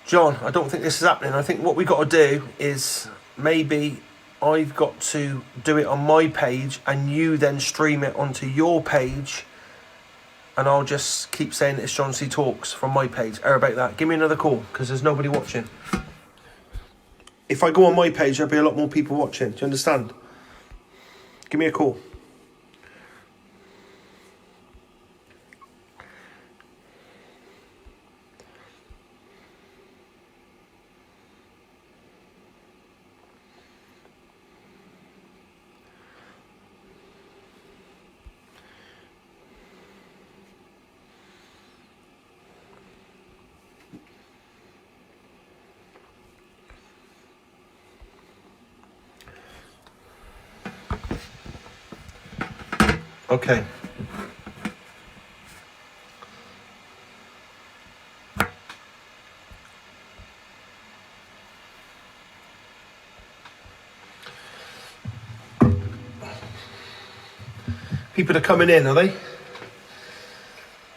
John, I don't think this is happening. I think what we got to do is maybe I've got to do it on my page and you then stream it onto your page, and I'll just keep saying it's John C Talks from my page. How about that? Give me another call, because there's nobody watching. If I go on my page, there'll be a lot more people watching. Do you understand? Give me a call. Okay. People are coming in, are they?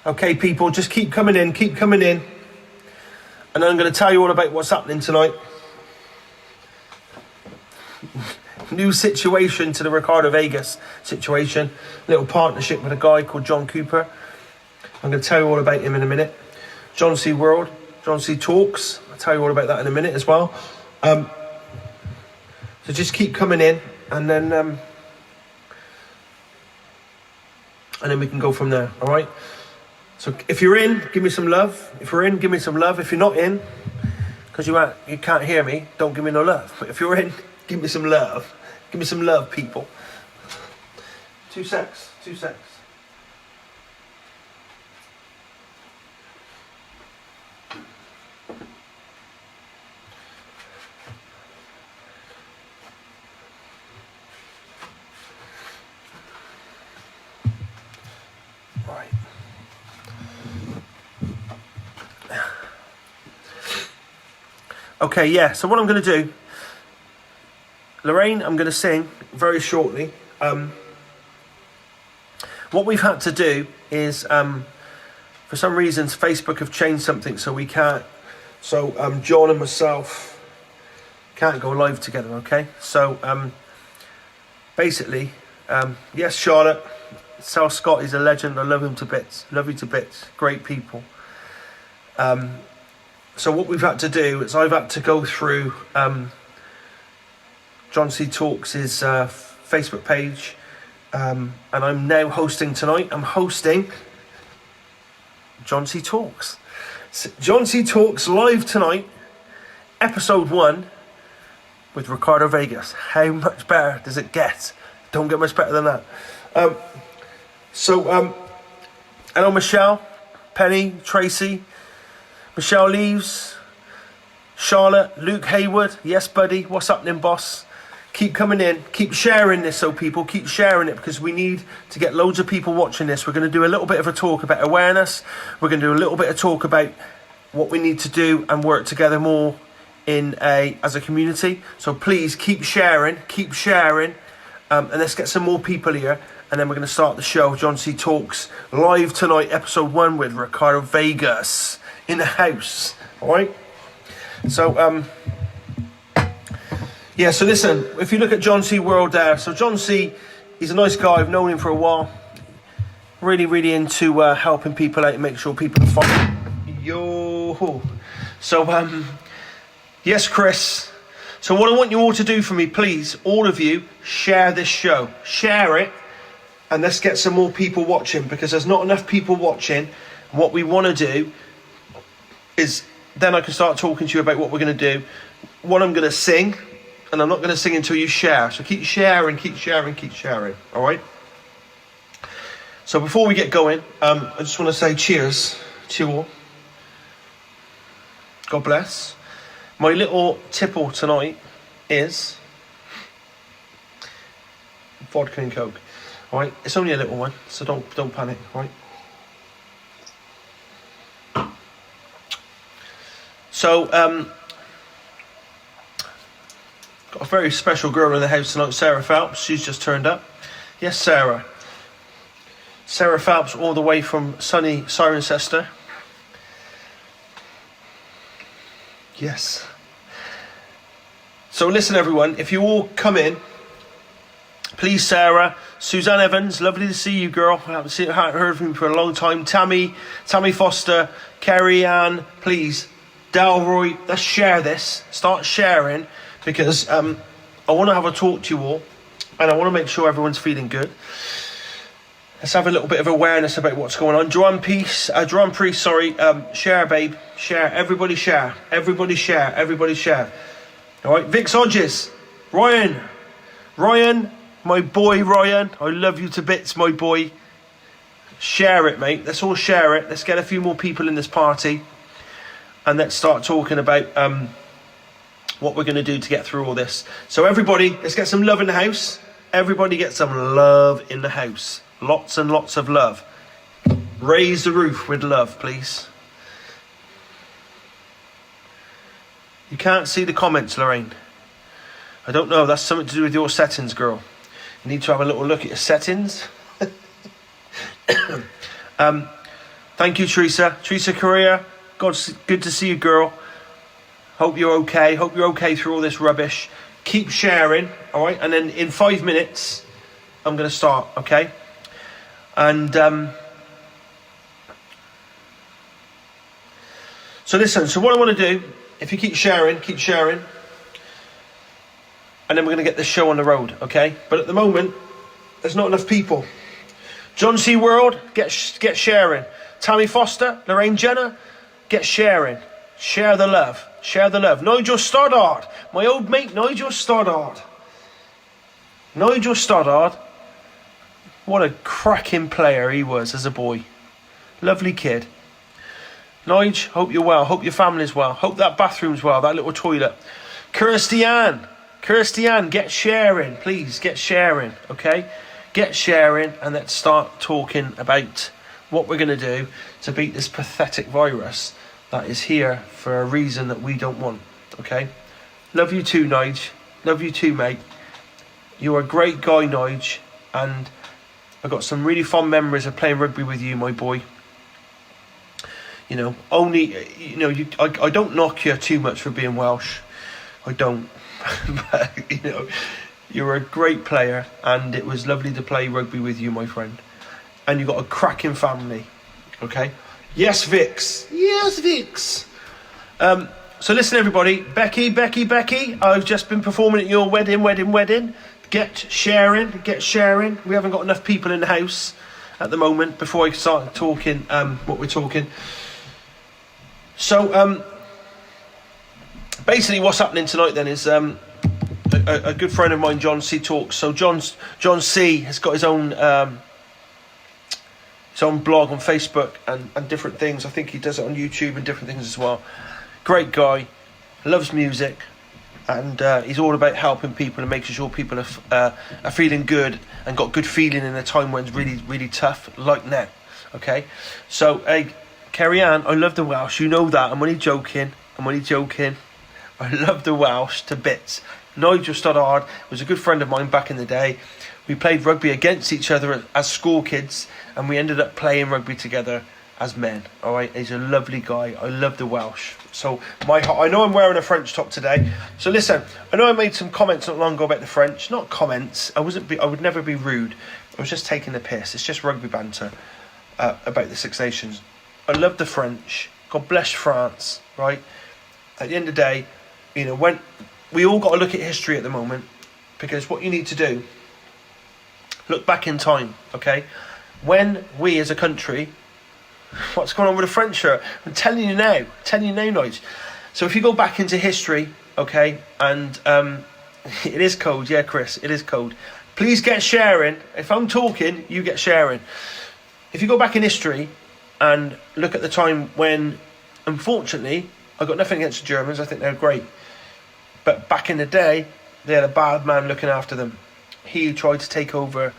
Okay, people, just keep coming in, and I'm going to tell you all about what's happening tonight. New situation to the Ricardo Vegas situation. Little partnership with a guy called John Cooper. I'm going to tell you all about him in a minute. John C World, John C Talks. I'll tell you all about that in a minute as well. So just keep coming in, and then we can go from there. All right. So if you're in, give me some love. If you're in, give me some love. If you're not in, because you can't hear me, don't give me no love. But if you're in, give me some love. Give me some love, people. 2 secs. Right. Okay, yeah, so what I'm going to do, Lorraine, I'm going to sing very shortly. What we've had to do is, for some reasons, Facebook have changed something, so we can't. So John and myself can't go live together. Okay. So basically, yes, Charlotte, South Scott is a legend. I love him to bits. Love you to bits. Great people. So what we've had to do is I've had to go through John C Talks' Facebook page, and I'm now hosting tonight. I'm hosting John C Talks. John C Talks live tonight, episode 1 with Ricardo Vegas. How much better does it get? Don't get much better than that. Hello Michelle, Penny, Tracy, Michelle Leaves, Charlotte, Luke Hayward. Yes, buddy. What's happening, boss? Keep coming in. Keep sharing this, so people keep sharing it, because we need to get loads of people watching this. We're going to do a little bit of a talk about awareness. We're going to do a little bit of talk about what we need to do and work together more as a community. So please keep sharing, and let's get some more people here. And then we're going to start the show. John C Talks live tonight, episode 1 with Ricardo Vegas in the house. All right. So yeah, so listen, if you look at John C World there, so John C, he's a nice guy, I've known him for a while, really into helping people out and make sure people are fine. Yo, so yes, Chris, so what I want you all to do for me, please, all of you, share this show, share it, and let's get some more people watching, because there's not enough people watching. What we want to do is, then I can start talking to you about what we're going to do, what I'm going to sing. And I'm not going to sing until you share. So keep sharing. All right? So before we get going, I just want to say cheers to you all. God bless. My little tipple tonight is vodka and Coke. All right? It's only a little one, so don't panic. All right? So, got a very special girl in the house tonight, Sarah Phelps. She's just turned up. Yes, Sarah. Sarah Phelps, all the way from sunny Cirencester. Yes. So listen, everyone, if you all come in, please, Sarah, Suzanne Evans, lovely to see you, girl. I haven't heard from you for a long time. Tammy Foster, Kerry Ann, please. Dalroy, let's share this. Start sharing, because I want to have a talk to you all, and I want to make sure everyone's feeling good. Let's have a little bit of awareness about what's going on. Joanne Priest, share, babe. Share. Everybody share. Everybody share. Everybody share. All right. Vix Hodges. Ryan, my boy Ryan. I love you to bits, my boy. Share it, mate. Let's all share it. Let's get a few more people in this party. And let's start talking about what we're going to do to get through all this. So everybody, let's get some love in the house. Everybody get some love in the house. Lots and lots of love. Raise the roof with love, please. You can't see the comments, Lorraine. I don't know. That's something to do with your settings, girl. You need to have a little look at your settings. Thank you, Teresa. Teresa Correa. God's good to see you, girl. Hope you're okay. Hope you're okay through all this rubbish. Keep sharing, all right? And then in 5 minutes, I'm going to start, okay? And so listen, so what I want to do, if you keep sharing, and then we're going to get this show on the road, okay? But at the moment, there's not enough people. John C. World, get sharing. Tammy Foster, Lorraine Jenner, get sharing. Share the love. Share the love. Nigel Stoddard, my old mate Nigel Stoddard. Nigel Stoddard, what a cracking player he was as a boy. Lovely kid. Nige, hope you're well. Hope your family's well. Hope that bathroom's well, that little toilet. Kirstian, get sharing. Please, get sharing, okay? Get sharing, and let's start talking about what we're going to do to beat this pathetic virus that is here for a reason that we don't want, okay? Love you too, Nige. Love you too, mate. You're a great guy, Nige, and I've got some really fond memories of playing rugby with you, my boy. You know, I don't knock you too much for being Welsh. I don't. But, you're a great player, and it was lovely to play rugby with you, my friend. And you've got a cracking family, okay? Yes, Vix. Yes, Vix. So listen, everybody. Becky. I've just been performing at your wedding. Get sharing. We haven't got enough people in the house at the moment before I start talking what we're talking. So basically what's happening tonight then is a good friend of mine, John C, talks. So John C has got his own blog on Facebook and different things. I think he does it on YouTube and different things as well. Great guy, loves music, and he's all about helping people and making sure people are feeling good and got good feeling in a time when it's really, really tough, like now. Okay, so hey, Kerry Ann, I love the Welsh. You know that. I'm only joking. I love the Welsh to bits. Nigel Stoddard was a good friend of mine back in the day. We played rugby against each other as school kids, and we ended up playing rugby together as men. All right, he's a lovely guy. I love the Welsh. So I know I'm wearing a French top today. So listen, I know I made some comments not long ago about the French. Not comments. I would never be rude. I was just taking the piss. It's just rugby banter about the Six Nations. I love the French. God bless France. Right. At the end of the day, when we all got to look at history at the moment, because what you need to do, look back in time, okay? When we as a country, what's going on with the French shirt? I'm telling you now, Nige. So if you go back into history, okay, and it is cold, yeah, Chris, it is cold. Please get sharing. If I'm talking, you get sharing. If you go back in history and look at the time when, unfortunately, I've got nothing against the Germans, I think they're great. But back in the day, they had a bad man looking after them. He tried to take over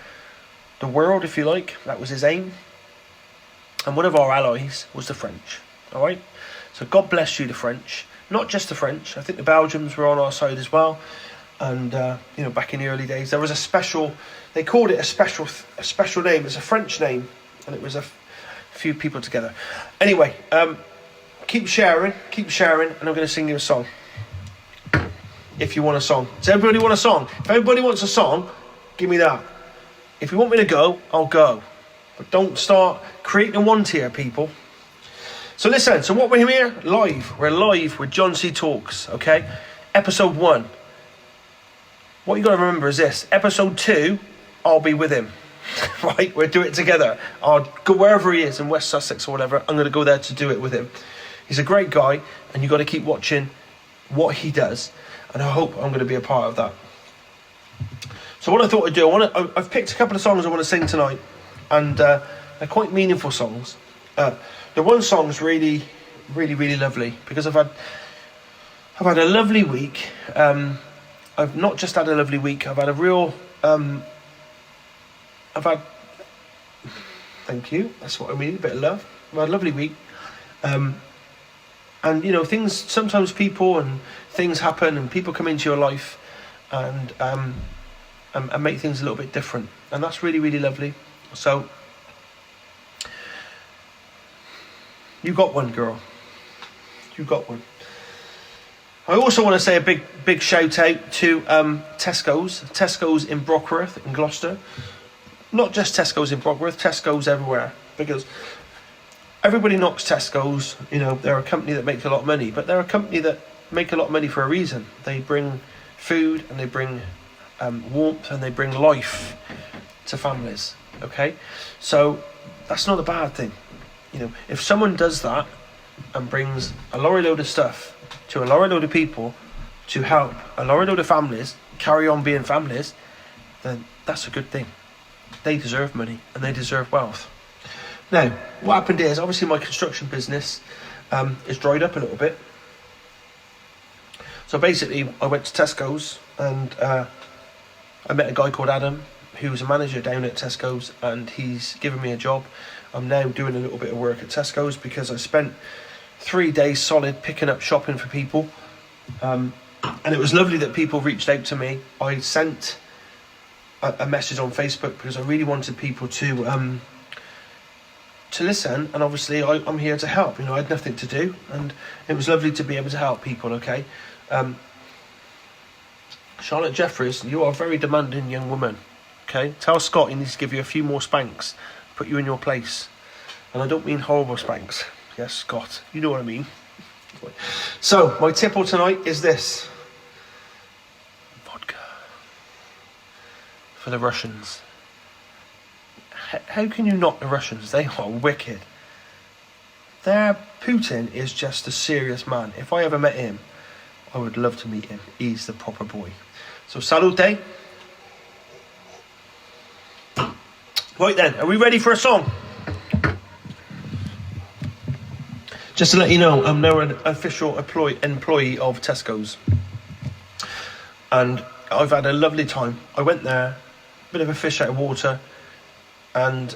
the world, if you like. That was his aim. And one of our allies was the French. All right? So God bless you, the French. Not just the French. I think the Belgians were on our side as well. And, back in the early days, there was a special... They called it a special name. It's a French name. And it was a few people together. Anyway, keep sharing, and I'm going to sing you a song. If you want a song. Does everybody want a song? If everybody wants a song, give me that. If you want me to go, I'll go. But don't start creating one tier, people. So listen, so what we're here? Live. We're live with John C. Talks, okay? Episode 1. What you got to remember is this. Episode 2, I'll be with him. Right? We'll do it together. I'll go wherever he is, in West Sussex or whatever. I'm going to go there to do it with him. He's a great guy, and you've got to keep watching what he does. And I hope I'm going to be a part of that. So what I thought I'd do, I've picked a couple of songs I want to sing tonight. And they're quite meaningful songs. The one song's really, really, really lovely. Because I've had a lovely week. I've not just had a lovely week. I've had a real... Thank you. That's what I mean. A bit of love. I've had a lovely week. And, you know, things... Sometimes people and things happen and people come into your life and make things a little bit different. And that's really, really lovely. So... You got one, girl. You got one. I also want to say a big shout out to Tesco's in Brockworth in Gloucester. Not just Tesco's in Brockworth, Tesco's everywhere. Because everybody knocks Tesco's, you know, they're a company that makes a lot of money, but they're a company that make a lot of money for a reason. They bring food and they bring warmth and they bring life to families, okay? So that's not a bad thing. You know, if someone does that and brings a lorry load of stuff to a lorry load of people to help a lorry load of families carry on being families, then that's a good thing. They deserve money and they deserve wealth. Now, what happened is, obviously my construction business is dried up a little bit. So basically, I went to Tesco's and I met a guy called Adam, who's a manager down at Tesco's, and he's given me a job. I'm now doing a little bit of work at Tesco's because I spent 3 days solid picking up shopping for people. And it was lovely that people reached out to me. I sent a message on Facebook because I really wanted people to listen, and obviously I'm here to help. You know, I had nothing to do, and it was lovely to be able to help people, okay? Charlotte Jeffries, you are a very demanding young woman, okay? Tell Scott he needs to give you a few more spanks, put you in your place. And I don't mean horrible spanks. Yes, Scott, you know what I mean. So, my tipple tonight is this. Vodka. For the Russians. How can you knock the Russians? They are wicked. Their Putin is just a serious man. If I ever met him, I would love to meet him. He's the proper boy. So, salute. Right then, are we ready for a song? Just to let you know, I'm now an official employee of Tesco's. And I've had a lovely time. I went there, bit of a fish out of water, and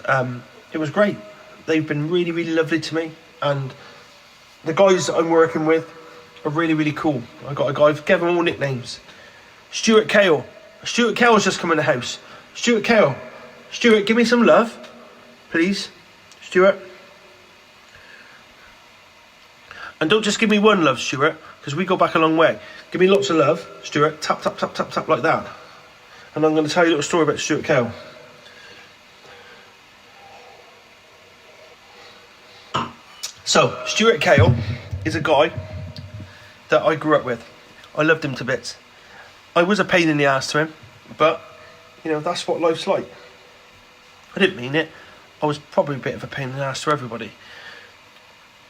it was great. They've been really, really lovely to me. And the guys that I'm working with are really, really cool. I got a guy, I've given them all nicknames. Stuart Kale. Stuart Kale's just come in the house. Stuart Kale. Stuart, give me some love, please. Stuart. And don't just give me one love, Stuart, because we go back a long way. Give me lots of love, Stuart. Tap, tap, tap, tap, tap, like that. And I'm going to tell you a little story about Stuart Kale. So, Stuart Kale is a guy that I grew up with. I loved him to bits. I was a pain in the ass to him, but, you know, that's what life's like. I didn't mean it. I was probably a bit of a pain in the ass to everybody.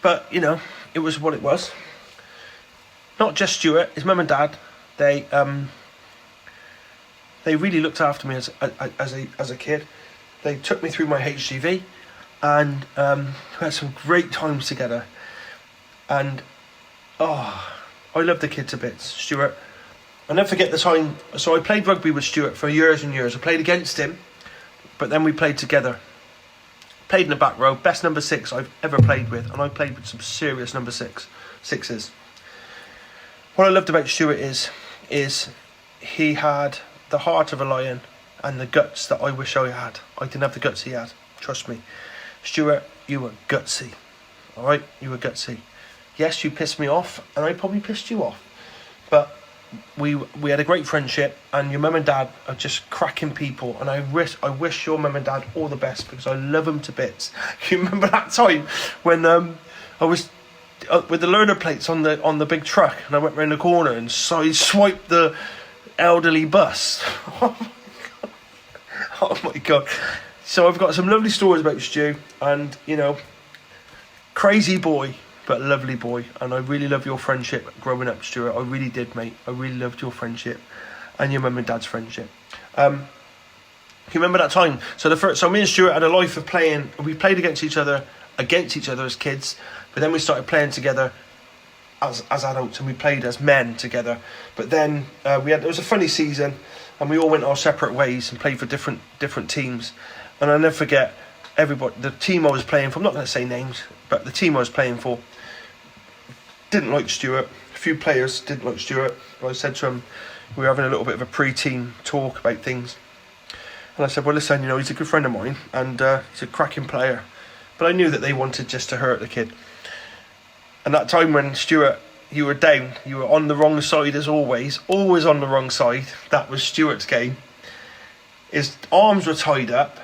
But, you know, it was what it was. Not just Stuart, his mum and dad, they really looked after me as a kid. They took me through my HGV, and we had some great times together. And, I love the kid to bits, Stuart. I'll never forget the time. So I played rugby with Stuart for years and years. I played against him, but then we played together. Played in the back row, best number 6 I've ever played with, and I played with some serious number sixes. What I loved about Stuart is he had the heart of a lion and the guts that I wish I had. I didn't have the guts he had, trust me. Stuart, you were gutsy, alright? You were gutsy. yes, you pissed me off, and I probably pissed you off, but we had a great friendship, and your mum and dad are just cracking people, and I wish your mum and dad all the best, because I love them to bits. You remember that time when I was with the learner plates on the big truck, and I went round the corner and side swiped the elderly bus. Oh my god. So I've got some lovely stories about Stu, and you know, crazy boy but lovely boy, and I really love your friendship growing up, Stuart. I really did, mate. I really loved your friendship and your mum and dad's friendship. You remember that time? So me and Stuart had a life of playing. We played against each other as kids, but then we started playing together as adults, and we played as men together. But then it was a funny season, and we all went our separate ways and played for different teams. And I'll never forget the team I was playing for. I'm not going to say names, but the team I was playing for didn't like Stuart. A few players didn't like Stuart. I said to him, we were having a little bit of a pre-team talk about things, and I said, well, listen, you know, he's a good friend of mine, and he's a cracking player, but I knew that they wanted just to hurt the kid. And that time when Stuart, you were down, you were on the wrong side as always on the wrong side. That was Stuart's game. His arms were tied up,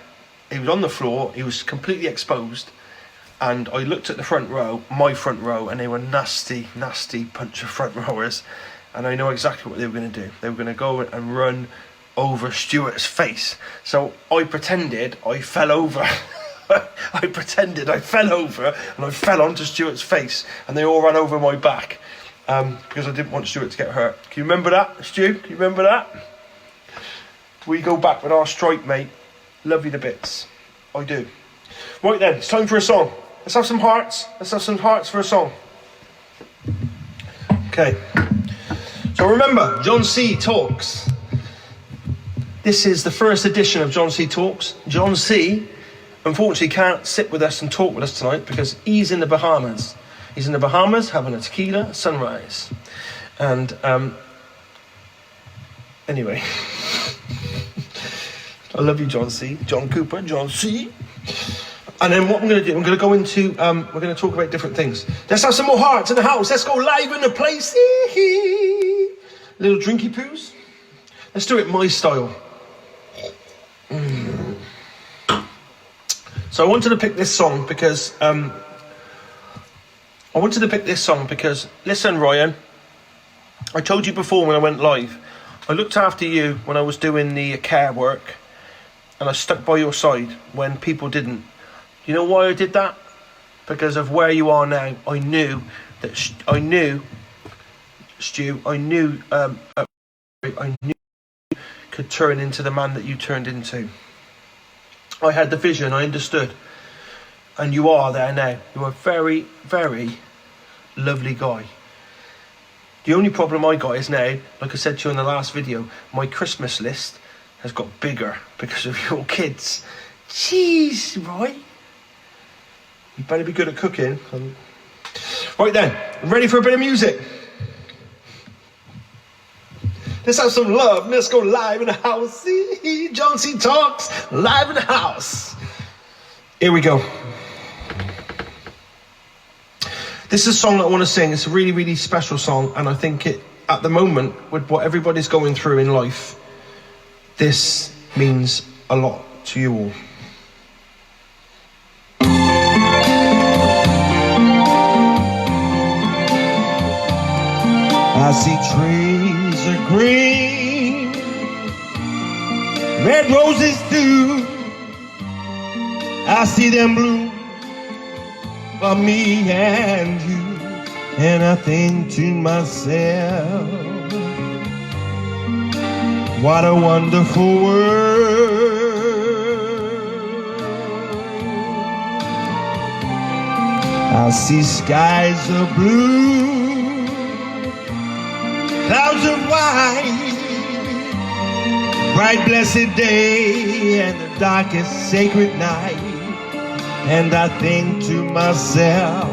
he was on the floor, he was completely exposed, and I looked at my front row, and they were nasty bunch of front rowers, and I know exactly what they were going to do. They were going to go and run over Stuart's face. So I pretended I fell over. and I fell onto Stuart's face, and they all ran over my back, because I didn't want Stuart to get hurt. Can you remember that, Stu? Can you remember that? We go back with our strike, mate. Love you to bits. I do. Right then, it's time for a song. Let's have some hearts. Let's have some hearts for a song. Okay. So remember, John C. Talks. This is the first edition of John C. Talks. John C. unfortunately can't sit with us and talk with us tonight because he's in the Bahamas. He's in the Bahamas having a tequila sunrise. And anyway. I love you, John C. John Cooper, John C. And then what I'm going to do, I'm going to go into, we're going to talk about different things. Let's have some more hearts in the house. Let's go live in the place. Little drinky poos. Let's do it my style. So I wanted to pick this song because, listen, Ryan, I told you before when I went live, I looked after you when I was doing the care work, and I stuck by your side when people didn't. You know why I did that? Because of where you are now. I knew Stu, I knew could turn into the man that you turned into. I had the vision, I understood. And you are there now. You're a very, very lovely guy. The only problem I got is now, like I said to you in the last video, my Christmas list has got bigger because of your kids. Jeez, right? You better be good at cooking. Right then, ready for a bit of music? Let's have some love. Let's go live in the house. John C. Talks, live in the house. Here we go. This is a song that I want to sing. It's a really, really special song. And I think it, at the moment, with what everybody's going through in life, this means a lot to you all. I see trees are green, red roses too. I see them bloom for me and you, and I think to myself, what a wonderful world. I see skies of blue, clouds of white, bright blessed day and the darkest sacred night. And I think to myself,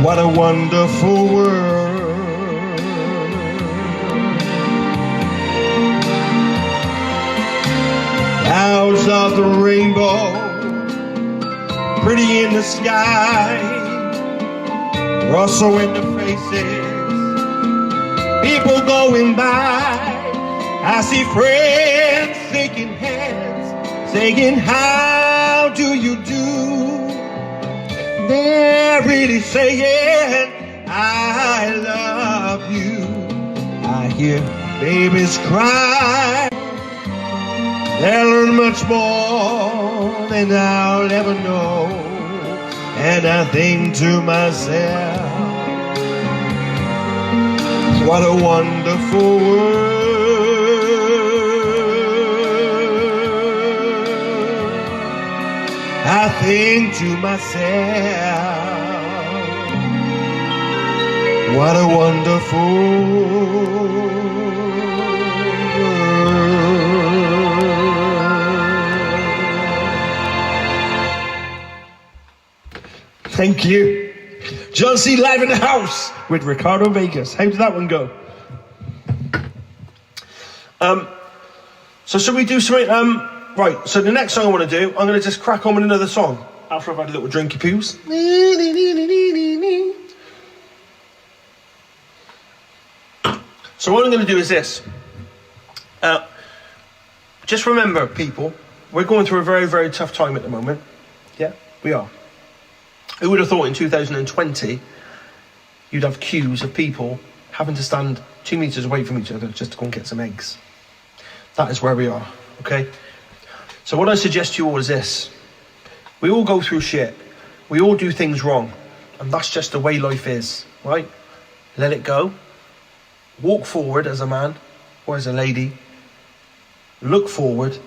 what a wonderful world. Clouds of the rainbow, pretty in the sky, Rustle in the faces, people going by. I see friends shaking hands, saying, how do you do? They're really saying, I love you. I hear babies cry. They'll learn much more than I'll ever know. And I think to myself, what a wonderful world. I think to myself, what a wonderful world. Thank you. John C. live in the house with Ricardo Vegas. How did that one go? So should we do something? Right, so the next song I want to do, I'm going to just crack on with another song after I've had a little drinky poos. So what I'm going to do is this. Just remember, people, we're going through a very, very tough time at the moment. Yeah, we are. Who would have thought in 2020 you'd have queues of people having to stand 2 meters away from each other just to go and get some eggs? That is where we are, okay? So what I suggest to you all is this. We all go through shit. We all do things wrong. And that's just the way life is, right? Let it go. Walk forward as a man or as a lady. Look forward.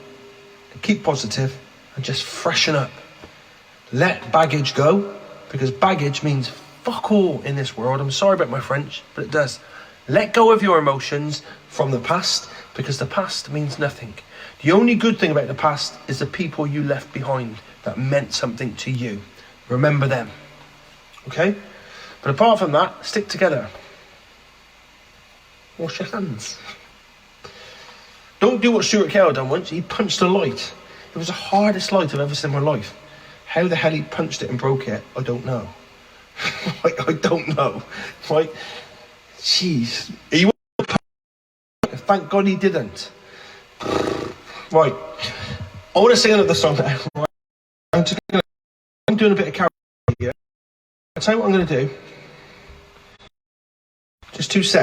And keep positive and just freshen up. Let baggage go, because baggage means fuck all in this world. I'm sorry about my French, but it does. Let go of your emotions from the past, because the past means nothing. The only good thing about the past is the people you left behind that meant something to you. Remember them, okay? But apart from that, stick together. Wash your hands. Don't do what Stuart Carroll done once. He punched a light. It was the hardest light I've ever seen in my life. How the hell he punched it and broke it, I don't know. I don't know. Right? Jeez. He thank God he didn't. Right. I want to sing another song now. Right. I'm doing a bit of karaoke here. I'll tell you what I'm going to do. Just 2 seconds.